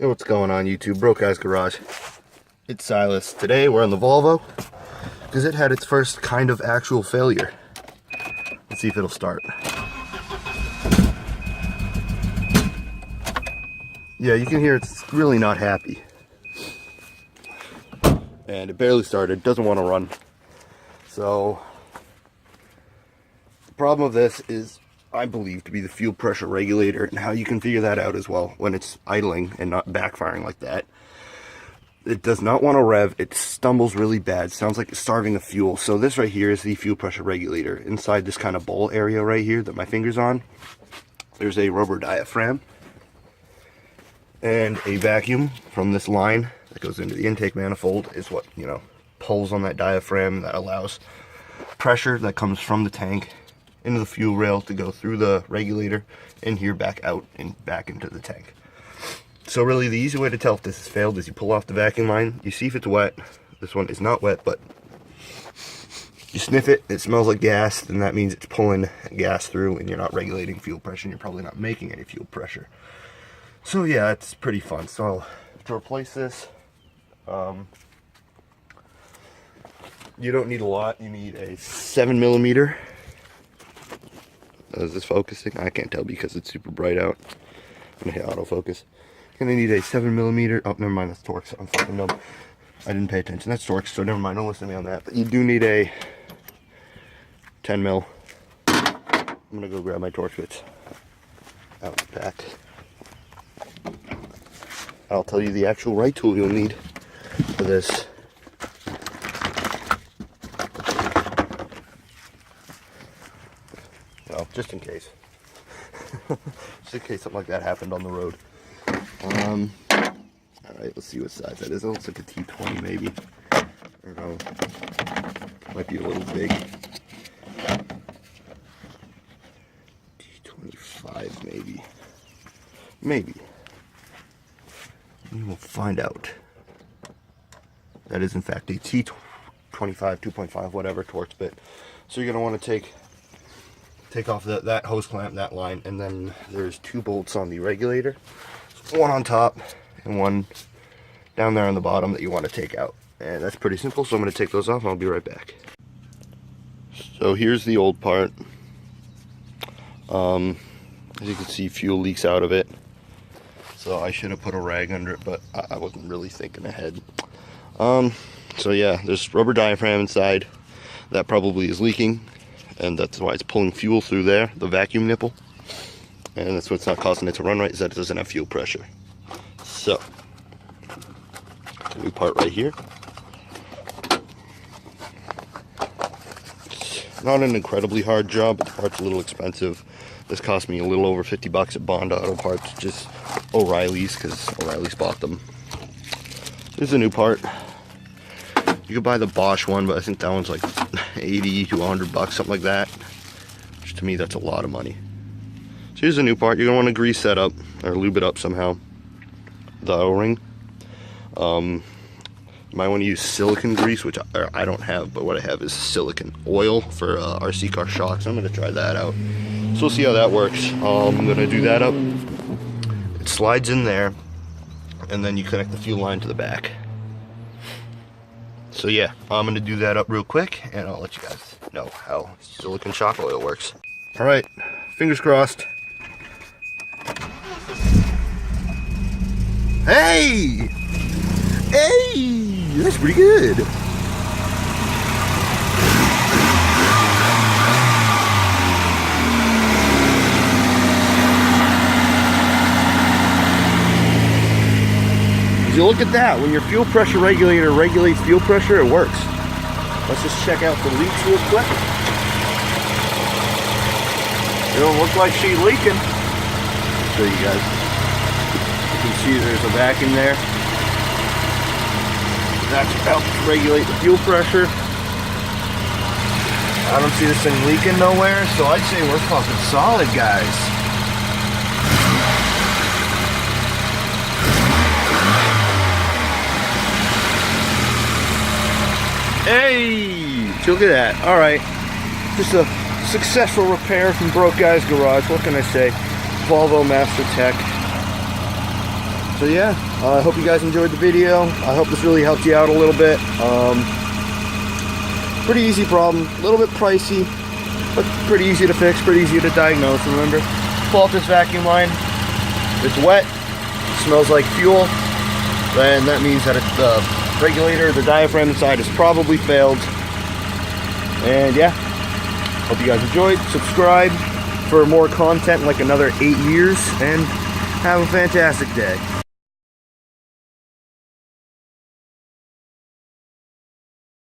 Hey, what's going on YouTube? Broke Guy's Garage. It's Silas. Today we're on the Volvo because it had its first kind of actual failure. Let's see if it'll start. Yeah, you can hear it's really not happy. And it barely started, doesn't want to run. So the problem of this is, I believe, to be the fuel pressure regulator, and how you can figure that out as well when it's idling and not backfiring like that. It does not want to rev. It stumbles really bad. Sounds like it's starving of fuel. So this right here is the fuel pressure regulator. Inside this kind of bowl area right here that my finger's on, there's a rubber diaphragm and a vacuum from this line that goes into the intake manifold is what, pulls on that diaphragm that allows pressure that comes from the tank into the fuel rail to go through the regulator and here back out and back into the tank. So really the easy way to tell if this has failed is you pull off the vacuum line, you see if it's wet. This one is not wet, but you sniff it, it smells like gas, then that means it's pulling gas through and you're not regulating fuel pressure and you're probably not making any fuel pressure. So yeah, it's pretty fun. So to replace this, you don't need a lot. You need a 7mm. Is this focusing? I can't tell because it's super bright out. I'm gonna hit autofocus. You're gonna need a 7mm. Oh, never mind, that's Torx. I'm fucking dumb. I didn't pay attention. That's Torx, so never mind. Don't listen to me on that. But you do need a 10mm. I'm gonna go grab my Torx bits out the pack. I'll tell you the actual right tool you'll need for this. Well, just in case. Just in case something like that happened on the road. Alright, let's see what size that is. It looks like a T20 maybe. I don't know. Might be a little big. T25 maybe. Maybe. We will find out. That is in fact a T25, 2.5, whatever Torx bit. So you're going to want to take off that hose clamp, that line, and then there's two bolts on the regulator. One on top and one down there on the bottom that you want to take out. And that's pretty simple, so I'm going to take those off and I'll be right back. So here's the old part. As you can see, fuel leaks out of it. So I should have put a rag under it, but I wasn't really thinking ahead. So yeah, there's rubber diaphragm inside. That probably is leaking, and that's why it's pulling fuel through there, the vacuum nipple. And that's what's not causing it to run right, is that it doesn't have fuel pressure. So, new part right here. It's not an incredibly hard job, but the part's a little expensive. This cost me a little over 50 bucks at Bond Auto Parts, just O'Reilly's, because O'Reilly's bought them. Here's a new part. You could buy the Bosch one, but I think that one's like 80 to 100 bucks, something like that. Which to me, that's a lot of money. So here's a new part. You're gonna want to grease that up or lube it up somehow. The O-ring. You might want to use silicone grease, which I don't have, but what I have is silicone oil for RC car shocks. I'm gonna try that out. So we'll see how that works. I'm gonna do that up. It slides in there, and then you connect the fuel line to the back. So yeah, I'm gonna do that up real quick, and I'll let you guys know how silicone shock oil works. All right, fingers crossed. Hey! Hey! That's pretty good. You look at that, when your fuel pressure regulator regulates fuel pressure, it works. Let's just check out the leaks real quick. It don't look like she's leaking. I'll show you guys. You can see there's a vacuum there. That's helps regulate the fuel pressure. I don't see this thing leaking nowhere, so I'd say we're fucking solid, guys. Hey, look at that. All right, just a successful repair from Broke Guy's Garage. What can I say? Volvo Master Tech. So yeah, I hope you guys enjoyed the video. I hope this really helped you out a little bit. Pretty easy problem, a little bit pricey, but pretty easy to fix, pretty easy to diagnose. Remember, pull out this vacuum line, it's wet, it smells like fuel, then that means that it's the regulator, the diaphragm inside has probably failed. And yeah, hope you guys enjoyed. Subscribe for more content like another 8 years, and have a fantastic day.